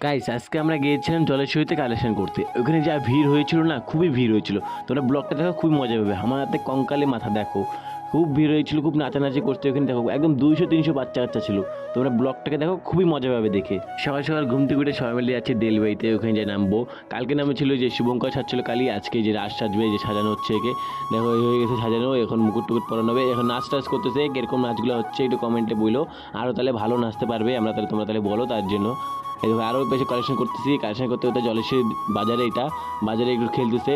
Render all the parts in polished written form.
Guys আজকে আমরা গিয়েছিলাম জলেশ্বরীতে কালেকশন করতে। ওখানে যা ভিড় হয়েছিল না, খুবই ভিড় হয়েছিল। তোমরা ব্লগটা দেখো, খুবই মজা পাবে। আমার হাতে কঙ্কালে মাথা দেখো, খুব ভিড় হয়েছিল, খুব নাচানাচি করতে। ওখানে দেখো একদম 200-300 বাচ্চা কাচ্চা ছিল। তোমরা ব্লগটাকে দেখো, খুবই মজা পাবে দেখে। সকাল সকাল ঘুম থেকে উঠে সবাই মিলে যাচ্ছি দেলবাড়িতে, ওখানে যাই নামবো। কালকে নামে ছিল যে শুভঙ্কর সাজছিল কালি, আজকে যে রাজ সাজবে, যে সাজানো হচ্ছে একে দেখো, এই হয়ে গেছে সাজানো। এখন মুকুট টুকুট পরানো হবে, এখন নাচ টাচ করতেছে। কিরকম নাচগুলো হচ্ছে একটু কমেন্টে বলো, আরও তাহলে ভালো নাচতে পারবে আমরা, তাহলে তোমরা তাহলে বলো তার জন্য। এই দেখো আরও বেশি কালেকশন করতেছি। কালেকশন করতে করতে জলেশ্বরী বাজারে, এটা বাজারে একটু খেলতেছে,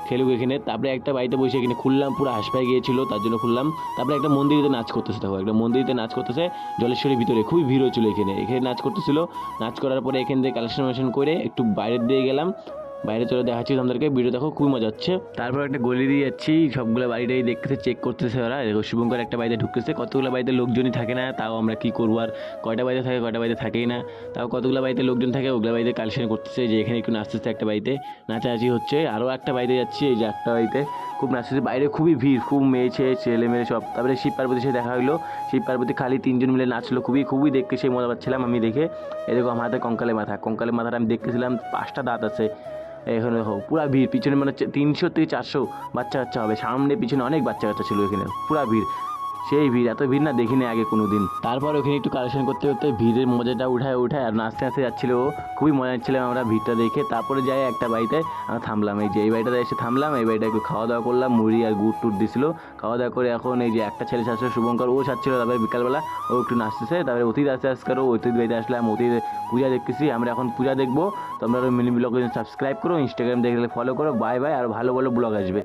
খেলুক এখানে। তারপরে একটা বাড়িতে বসে এখানে খুললাম, পুরো হাসপাই গিয়েছিল, তার জন্য খুললাম। তারপরে একটা মন্দিরেতে নাচ করতেছে, দেখো একটা মন্দিরেতে নাচ করতেছে জলেশ্বরীর ভিতরে, খুবই ভিড় হচ্ছিলো এখানে। এখানে নাচ করতেছিল। নাচ করার পরে এখান থেকে কালেকশন করে একটু বাইরের দিয়ে গেলাম। বাইরে চলে দেখাচ্ছি তোমাদেরকে, ভিডিও দেখো, খুবই মজা হচ্ছে। তারপর একটা গলি দিয়ে যাচ্ছি, সবগুলো বাড়িটাই দেখতেছে, চেক করতেছে ওরা। দেখো শুভঙ্কর একটা বাড়িতে ঢুকতেছে, কতগুলো বাড়িতে লোকজনই থাকে না, তাও আমরা কি করবো আর। কয়টা বাড়িতে থাকে, কয়টা বাড়িতে থাকেই না, তাও কতগুলো বাড়িতে লোকজন থাকে, ওগুলো বাড়িতে কালেকশন করতেছে। যে এখানে একটু নাচতেছে একটা বাড়িতে, নাচানাচি হচ্ছে। আরও একটা বাড়িতে যাচ্ছি, এই যে একটা বাড়িতে খুব নাচতেছে। বাইরে খুবই ভিড়, খুব মেয়ে ছেলে মেয়ে সব। তারপরে শিব পার্বতীর সাথে দেখা হলো। শিব পার্বতী খালি তিনজন মিলে নাচলো, খুবই খুবই দেখতে সেই মজা পাচ্ছিলাম আমি দেখে। এরকম আমার হাতে কঙ্কালে মাথা, কঙ্কালে মাথাটা আমি দেখতেছিলাম, 5টা দাঁত আছে। এখানে দেখো পুরা ভিড়, পিছনে মনে হচ্ছে 300 থেকে 400 বাচ্চা কাচ্চা হবে। সামনে পিছনে অনেক বাচ্চা কাচ্চা ছিল এখানে, পুরা ভিড়, সেই ভিড়, এত ভিড় না দেখিনি আগে কোনো দিন। তারপর ওখানে একটু কালেকশন করতে করতে ভিড়ের মজাটা উঠায় আর নাচতে নাচতে যাচ্ছিলো। খুবই মজা নিচ্ছিলাম আমরা ভিড়টা দেখে। তারপরে যাই একটা বাড়িতে আমরা থামলাম, এই যে এই বাড়িটাতে এসে থামলাম। এই বাড়িটা একটু খাওয়া দাওয়া করলাম, মুড়ি আর গুড় টুট দিছিল। খাওয়া দাওয়া করে এখন এই যে একটা ছেলে ছাড়ছিল শুভঙ্কর, ও ছাড়ছিল। তারপরে বিকালবেলা ও একটু নাচতেছে। তারপরে অতীত আস্তে আস্তে করো, অতীত বাড়িতে আসলাম, অতীত পূজা দেখতেছি। আমরা এখন পূজা দেখবো। তোমরা মিনি ব্লগ সাবস্ক্রাইব করো, ইনস্টাগ্রাম দেখলে ফলো করো। বাই বাই, আর ভালো ভালো ব্লগ আসবে।